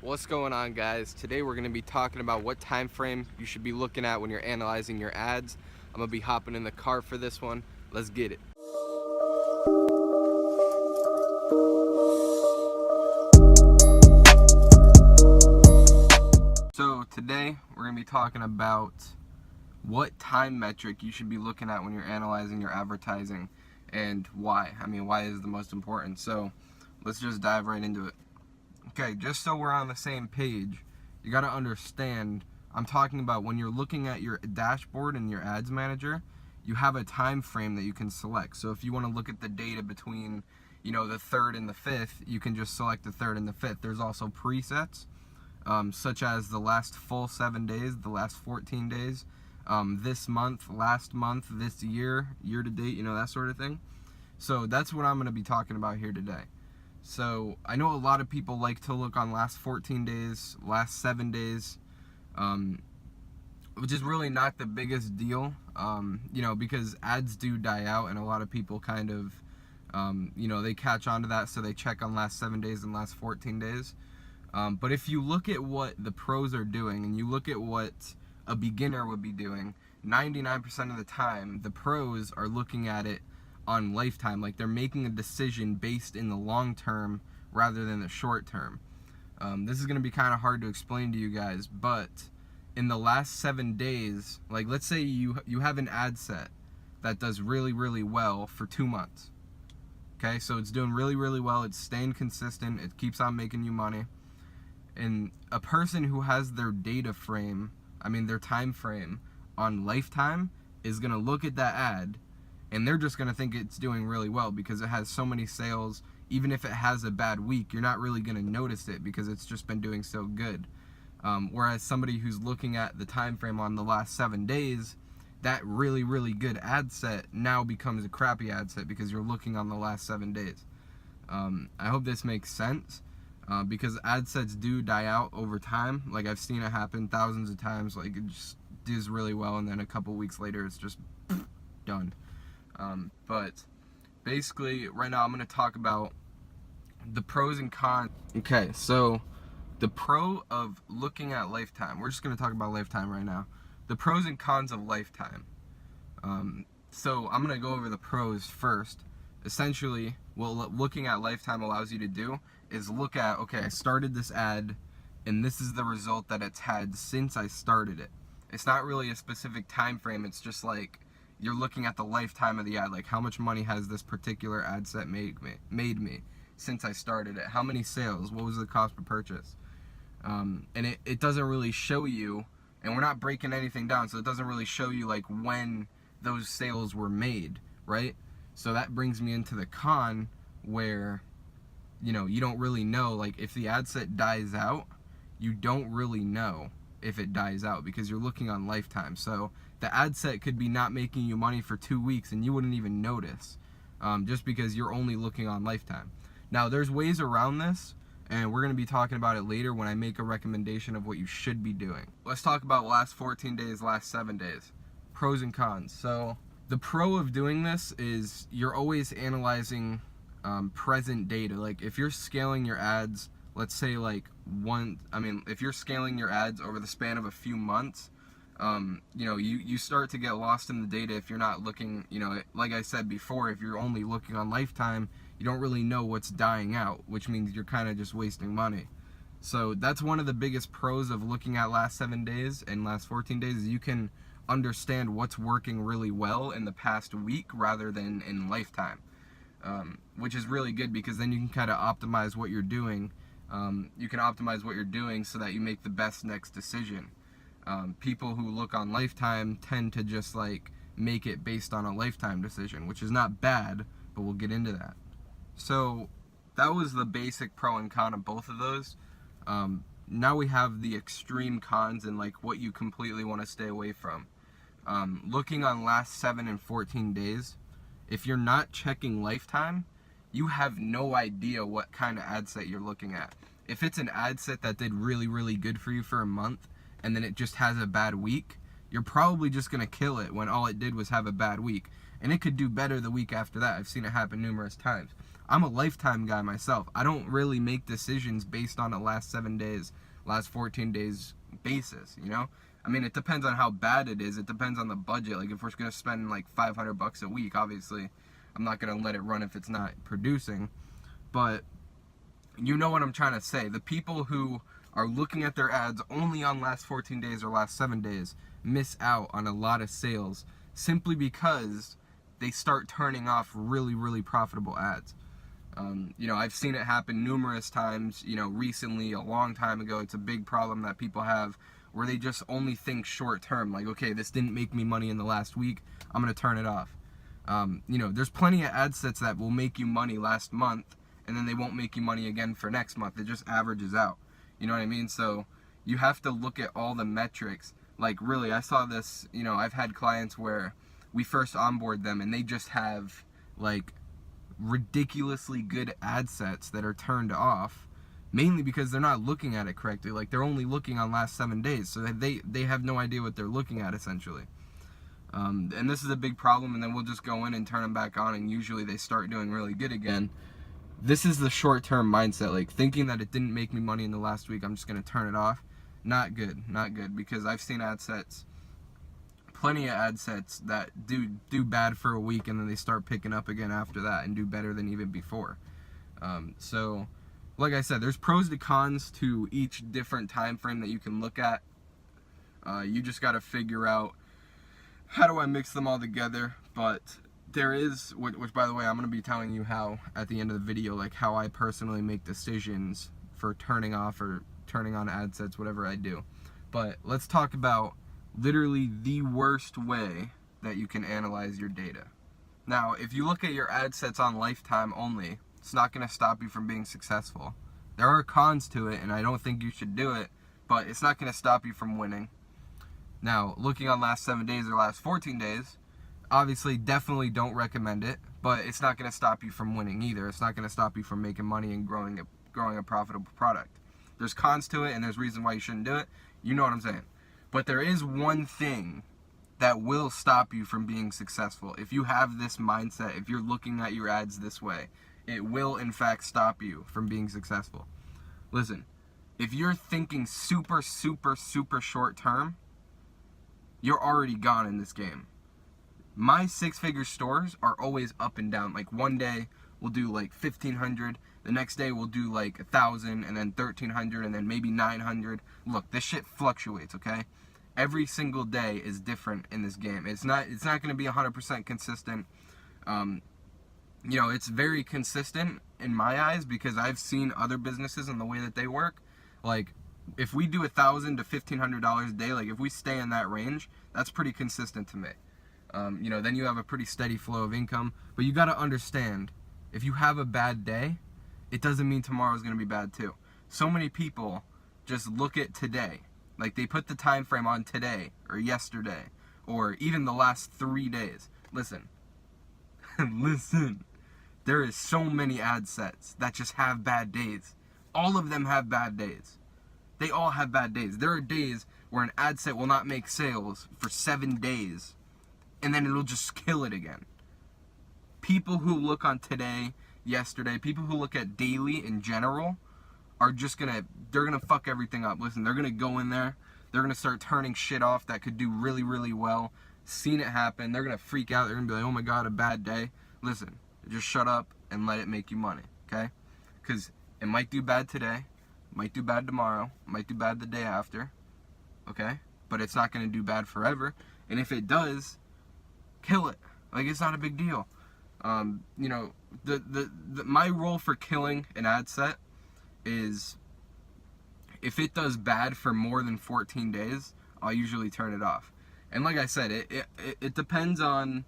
What's going on, guys? Today we're going to be talking about what time frame you should be looking at when you're analyzing your ads. I'm going to be hopping in the car for this one. Let's get it. So today we're going to be talking about what time metric you should be looking at when you're analyzing your advertising and why. Why is the most important? So let's just dive right into it. Okay, just so we're on the same page, you got to understand, I'm talking about when you're looking at your dashboard and your ads manager, you have a time frame that you can select. So if you want to look at the data between, the 3rd and the 5th, you can just select the 3rd and the 5th. There's also presets, such as the last full 7 days, the last 14 days, this month, last month, this year, year to date, that sort of thing. So that's what I'm going to be talking about here today. So I know a lot of people like to look on last 14 days, last 7 days, which is really not the biggest deal, because ads do die out and a lot of people kind of, they catch on to that, so they check on last 7 days and last 14 days. But if you look at what the pros are doing and you look at what a beginner would be doing, 99% of the time, the pros are looking at it on lifetime, like they're making a decision based in the long term rather than the short term. This is going to be kind of hard to explain to you guys, but in the last 7 days, like let's say you have an ad set that does really, really well for 2 months. Okay, so it's doing really, really well, it's staying consistent, it keeps on making you money. And a person who has their data frame, their time frame on lifetime is going to look at that ad and they're just going to think it's doing really well because it has so many sales. Even if it has a bad week, you're not really going to notice it because it's just been doing so good. Whereas somebody who's looking at the time frame on the last 7 days, that really, really good ad set now becomes a crappy ad set because you're looking on the last 7 days. I hope this makes sense because ad sets do die out over time. Like I've seen it happen thousands of times. Like it just does really well and then a couple weeks later it's just done. But basically right now I'm going to talk about the pros and cons. Okay, so the pro of looking at lifetime, we're just going to talk about lifetime right now. The pros and cons of lifetime. So I'm going to go over the pros first. Essentially, what looking at lifetime allows you to do is look at, okay, I started this ad and this is the result that it's had since I started it. It's not really a specific time frame, it's just like you're looking at the lifetime of the ad, like how much money has this particular ad set made me since I started it, how many sales, what was the cost per purchase, and it doesn't really show you, and we're not breaking anything down, so it doesn't really show you like when those sales were made, right? So that brings me into the con where you don't really know, like if the ad set dies out, you don't really know if it dies out because you're looking on lifetime. So the ad set could be not making you money for 2 weeks and you wouldn't even notice, just because you're only looking on lifetime. Now there's ways around this and we're going to be talking about it later when I make a recommendation of what you should be doing. Let's talk about last 14 days, last 7 days. Pros and cons. So the pro of doing this is you're always analyzing present data. Like if you're scaling your ads, let's say like if you're scaling your ads over the span of a few months, you start to get lost in the data if you're not looking, like I said before, if you're only looking on lifetime, you don't really know what's dying out, which means you're kind of just wasting money. So that's one of the biggest pros of looking at last 7 days and last 14 days is you can understand what's working really well in the past week rather than in lifetime, which is really good because then you can kind of optimize what you're doing. You can optimize what you're doing so that you make the best next decision. People who look on lifetime tend to just like make it based on a lifetime decision, which is not bad, but we'll get into that. So that was the basic pro and con of both of those. Now we have the extreme cons and like what you completely want to stay away from. Looking on last 7 and 14 days, if you're not checking lifetime, you have no idea what kind of ad set you're looking at. If it's an ad set that did really, really good for you for a month and then it just has a bad week, you're probably just going to kill it when all it did was have a bad week. And it could do better the week after that. I've seen it happen numerous times. I'm a lifetime guy myself. I don't really make decisions based on a last 7 days, last 14 days basis, you know? I mean, it depends on how bad it is. It depends on the budget. Like, if we're going to spend like $500 a week, obviously, I'm not going to let it run if it's not producing. But you know what I'm trying to say. The people who are looking at their ads only on last 14 days or last 7 days miss out on a lot of sales simply because they start turning off really, really profitable ads. You know, I've seen it happen numerous times, you know, recently, a long time ago. It's a big problem that people have where they just only think short term. Like, okay, this didn't make me money in the last week, I'm going to turn it off. You know, there's plenty of ad sets that will make you money last month and then they won't make you money again for next month. It just averages out. You know what I mean? So you have to look at all the metrics. Like, really, I saw this, you know, I've had clients where we first onboard them and they just have like ridiculously good ad sets that are turned off, mainly because they're not looking at it correctly. Like, they're only looking on last 7 days, so they have no idea what they're looking at, essentially. And this is a big problem, and then we'll just go in and turn them back on, and usually they start doing really good again. This is the short-term mindset, like thinking that it didn't make me money in the last week, I'm just going to turn it off. Not good, not good, because I've seen ad sets, plenty of ad sets that do bad for a week, and then they start picking up again after that and do better than even before. So, like I said, there's pros to cons to each different time frame that you can look at. You just got to figure out, how do I mix them all together? But there is, which by the way, I'm going to be telling you how at the end of the video, like how I personally make decisions for turning off or turning on ad sets, whatever I do. But let's talk about literally the worst way that you can analyze your data. Now, if you look at your ad sets on lifetime only, it's not going to stop you from being successful. There are cons to it, and I don't think you should do it, but it's not going to stop you from winning. Now, looking on last 7 days or last 14 days, obviously definitely don't recommend it, but it's not going to stop you from winning either. It's not going to stop you from making money and growing a profitable product. There's cons to it, and there's reasons why you shouldn't do it. You know what I'm saying. But there is one thing that will stop you from being successful. If you have this mindset, if you're looking at your ads this way, it will in fact stop you from being successful. Listen, if you're thinking super short term, you're already gone in this game. My 6-figure stores are always up and down. Like, one day we'll do like 1,500, the next day we'll do like 1,000, and then 1,300, and then maybe 900. Look, this shit fluctuates, okay? Every single day is different in this game. It's not going to be 100% consistent. You know, it's very consistent in my eyes because I've seen other businesses and the way that they work. Like, if we do $1,000 to $1,500 a day, like if we stay in that range, that's pretty consistent to me. You know, then you have a pretty steady flow of income. But you got to understand, if you have a bad day, it doesn't mean tomorrow's going to be bad too. So many people just look at today. Like, they put the time frame on today or yesterday or even the last 3 days. Listen. Listen. There is so many ad sets that just have bad days. All of them have bad days. They all have bad days. There are days where an ad set will not make sales for 7 days, and then it'll just kill it again. People who look on today, yesterday, people who look at daily in general are just they're gonna fuck everything up. Listen, they're gonna go in there, they're gonna start turning shit off that could do really, really well. Seen it happen. They're gonna freak out. They're gonna be like, oh my god, a bad day. Listen, just shut up and let it make you money, okay? Because it might do bad today, might do bad tomorrow, might do bad the day after, okay? But it's not going to do bad forever. And if it does, kill it. Like, it's not a big deal. You know, my rule for killing an ad set is, if it does bad for more than 14 days, I'll usually turn it off. And like I said, it depends on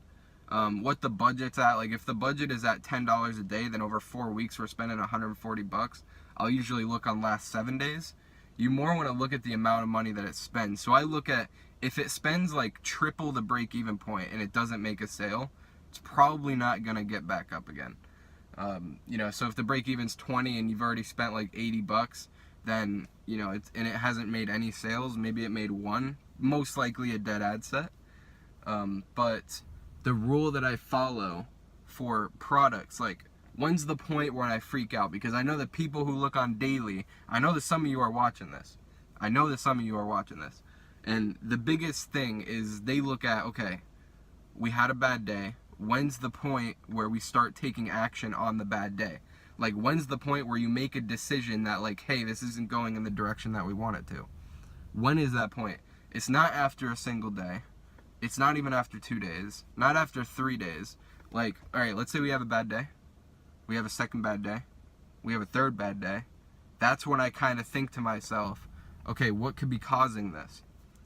what the budget's at. Like, if the budget is at $10 a day, then over 4 weeks we're spending $140. I'll usually look on last 7 days. You more want to look at the amount of money that it spends. So I look at, if it spends like triple the break-even point and it doesn't make a sale, it's probably not gonna get back up again. You know, so if the break-even's 20 and you've already spent like $80, then, you know, it hasn't made any sales. Maybe it made one, most likely a dead ad set. But the rule that I follow for products, like When's the point where I freak out? Because I know that people who look on daily, I know that some of you are watching this. And the biggest thing is they look at, okay, we had a bad day. When's the point where we start taking action on the bad day? Like, when's the point where you make a decision that, like, hey, this isn't going in the direction that we want it to? When is that point? It's not after a single day. It's not even after 2 days. Not after 3 days. Like, all right, let's say we have a bad day. We have a second bad day. We have a third bad day. That's when I kind of think to myself, okay, what could be causing this?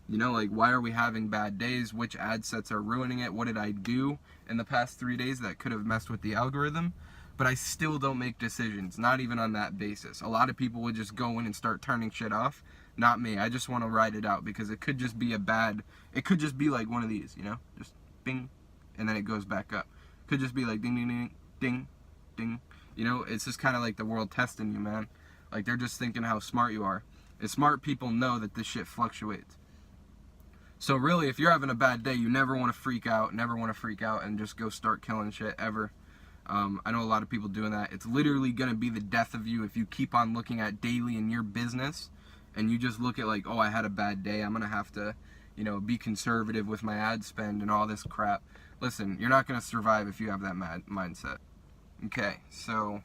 You know, like, why are we having bad days? Which ad sets are ruining it? What did I do in the past 3 days that could have messed with the algorithm? But I still don't make decisions, not even on that basis. A lot of people would just go in and start turning shit off. Not me. I just want to ride it out because it could just be it could just be like one of these, you know? Just bing, and then it goes back up. Could just be like ding, ding, ding, ding, ding. You know, it's just kind of like the world testing you, man. Like, they're just thinking how smart you are. And smart people know that this shit fluctuates. So really, if you're having a bad day, you never want to freak out, and just go start killing shit ever. I know a lot of people doing that. It's literally going to be the death of you if you keep on looking at daily in your business and you just look at like, oh, I had a bad day. I'm going to have to, you know, be conservative with my ad spend and all this crap. Listen, you're not going to survive if you have that mindset. Okay, so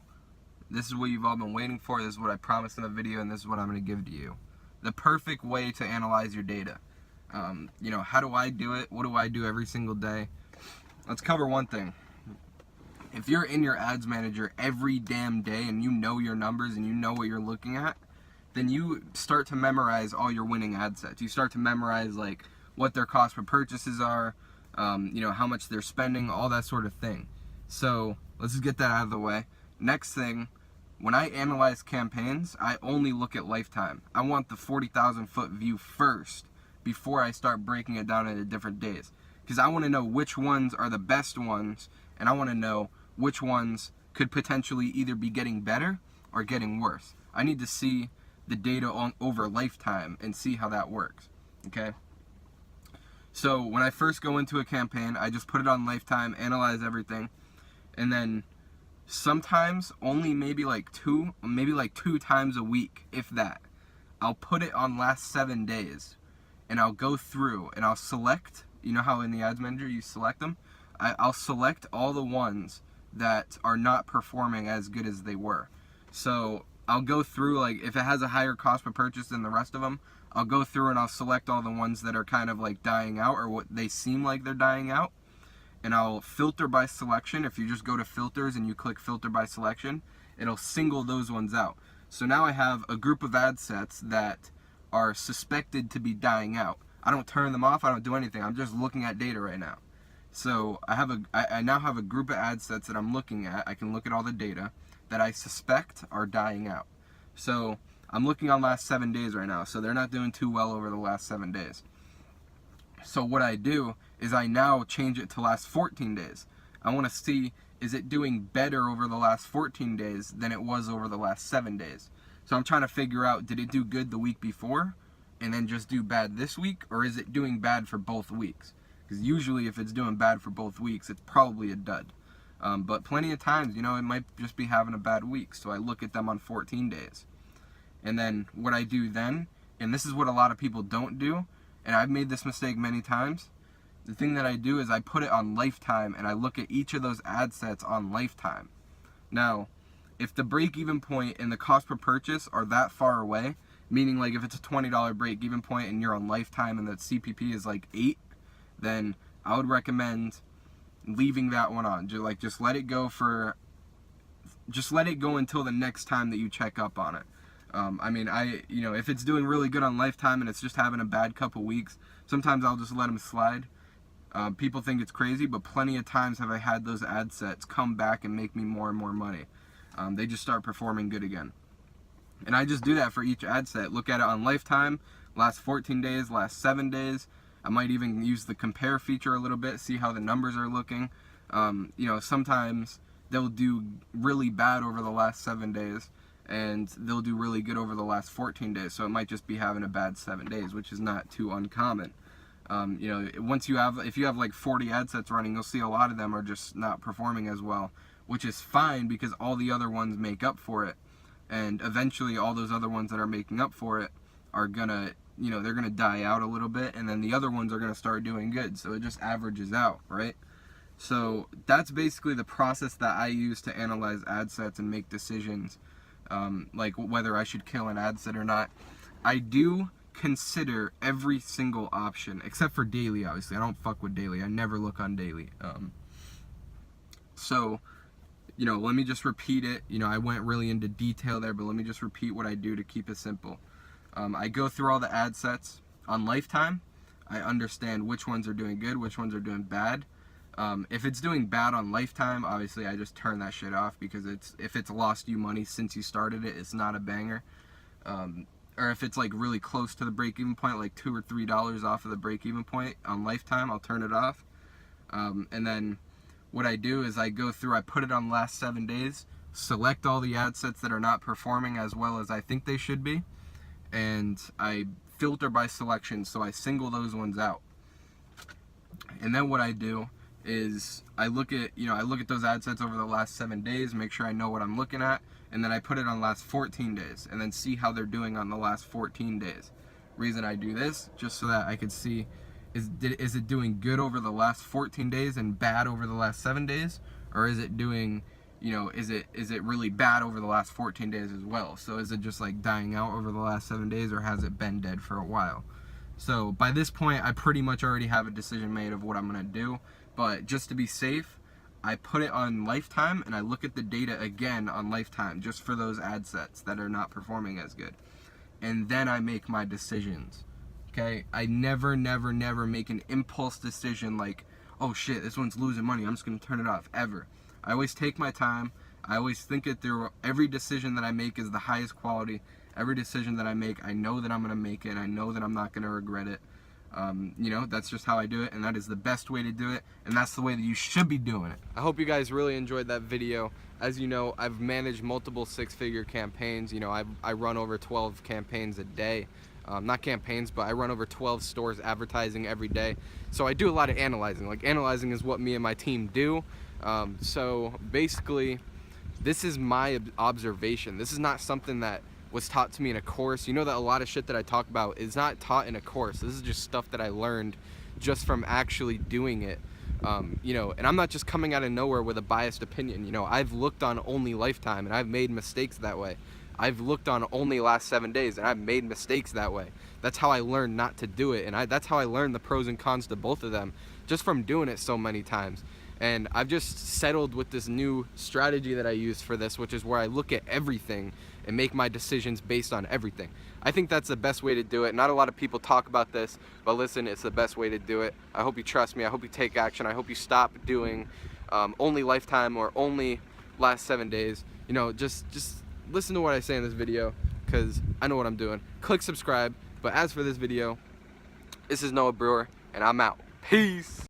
this is what you've all been waiting for. This is what I promised in the video, and this is what I'm going to give to you. The perfect way to analyze your data. You know, how do I do it? What do I do every single day? Let's cover one thing. If you're in your ads manager every damn day and you know your numbers and you know what you're looking at, then you start to memorize all your winning ad sets. You start to memorize like what their cost per purchases are, you know, how much they're spending, all that sort of thing. So let's just get that out of the way. Next thing, when I analyze campaigns, I only look at lifetime. I want the 40,000 foot view first before I start breaking it down into different days. Because I want to know which ones are the best ones, and I want to know which ones could potentially either be getting better or getting worse. I need to see the data over lifetime and see how that works, okay? So when I first go into a campaign, I just put it on lifetime, analyze everything, and then sometimes only maybe like two times a week, if that, I'll put it on last 7 days, and I'll go through and I'll select, you know how in the ads manager you select them? I'll select all the ones that are not performing as good as they were. So I'll go through, like, if it has a higher cost per purchase than the rest of them, I'll go through and I'll select all the ones that are kind of like dying out, or what they seem like they're dying out, and I'll filter by selection. If you just go to filters and you click filter by selection, it'll single those ones out. So now I have a group of ad sets that are suspected to be dying out. I don't turn them off, I don't do anything, I'm just looking at data right now. So I now have a group of ad sets that I'm looking at. I can look at all the data that I suspect are dying out. So I'm looking on last 7 days right now, so they're not doing too well over the last 7 days. So what I do is I now change it to last 14 days. I want to see, is it doing better over the last 14 days than it was over the last 7 days? So I'm trying to figure out, did it do good the week before and then just do bad this week, or is it doing bad for both weeks? Because usually if it's doing bad for both weeks, it's probably a dud. But plenty of times, you know, it might just be having a bad week. So I look at them on 14 days. And then what I do then, and this is what a lot of people don't do, and I've made this mistake many times, the thing that I do is I put it on lifetime and I look at each of those ad sets on lifetime. Now, if the break-even point and the cost per purchase are that far away, meaning like if it's a $20 break-even point and you're on lifetime and the CPP is like 8, then I would recommend leaving that one on. Just let it go until the next time that you check up on it. I mean, you know, if it's doing really good on lifetime and it's just having a bad couple weeks, sometimes I'll just let them slide. People think it's crazy, but plenty of times have I had those ad sets come back and make me more and more money. They just start performing good again. And I just do that for each ad set. Look at it on lifetime, last 14 days, last 7 days. I might even use the compare feature a little bit, see how the numbers are looking. You know, sometimes they'll do really bad over the last 7 days, and they'll do really good over the last 14 days. So it might just be having a bad 7 days, which is not too uncommon. You know, if you have like 40 ad sets running, you'll see a lot of them are just not performing as well. which is fine because all the other ones make up for it. And eventually all those other ones that are making up for it are gonna, you know, they're gonna die out a little bit, and then the other ones are gonna start doing good. So it just averages out, right? So that's basically the process that I use to analyze ad sets and make decisions, like whether I should kill an ad set or not. I do consider every single option, except for daily, obviously. I don't fuck with daily. I never look on daily. So, you know, let me just repeat it. You know, I went really into detail there, but let me just repeat what I do to keep it simple. I go through all the ad sets on Lifetime. I understand which ones are doing good, which ones are doing bad. If it's doing bad on Lifetime, obviously I just turn that shit off, because if it's lost you money since you started it, it's not a banger. Or if it's like really close to the break-even point, like $2 or $3 off of the break-even point on Lifetime, I'll turn it off. And then what I do is I go through, I put it on last 7 days, select all the ad sets that are not performing as well as I think they should be, and I filter by selection, so I single those ones out. And then what I do is I look at those ad sets over the last 7 days, make sure I know what I'm looking at, and then I put it on last 14 days, and then see how they're doing on the last 14 days. Reason I do this, just so that I could see, is it doing good over the last 14 days and bad over the last 7 days? Or is it doing, you know, is it really bad over the last 14 days as well? So is it just like dying out over the last 7 days, or has it been dead for a while? So by this point, I pretty much already have a decision made of what I'm gonna do, but just to be safe, I put it on Lifetime and I look at the data again on Lifetime just for those ad sets that are not performing as good. And then I make my decisions. Okay, I never make an impulse decision like, oh shit, this one's losing money, I'm just gonna turn it off, ever. I always take my time. I always think it through. Every decision that I make is the highest quality. Every decision that I make, I know that I'm gonna make it. I know that I'm not gonna regret it. You know, that's just how I do it, and that is the best way to do it, and that's the way that you should be doing it. I hope you guys really enjoyed that video. As you know, I've managed multiple six-figure campaigns. You know, I run over 12 campaigns a day. Not campaigns, but I run over 12 stores advertising every day. So I do a lot of analyzing. Like, analyzing is what me and my team do. So basically, this is my observation. This is not something that was taught to me in a course. You know that a lot of shit that I talk about is not taught in a course. This is just stuff that I learned just from actually doing it. You know, and I'm not just coming out of nowhere with a biased opinion. You know, I've looked on only Lifetime and I've made mistakes that way. I've looked on only last 7 days and I've made mistakes that way. That's how I learned not to do it, and that's how I learned the pros and cons to both of them, just from doing it so many times. And I've just settled with this new strategy that I use for this, which is where I look at everything and make my decisions based on everything. I think that's the best way to do it. Not a lot of people talk about this, but listen, it's the best way to do it. I hope you trust me. I hope you take action. I hope you stop doing only Lifetime or only last 7 days. You know, just listen to what I say in this video, because I know what I'm doing. Click subscribe. But as for this video, this is Noah Brewer, and I'm out. Peace.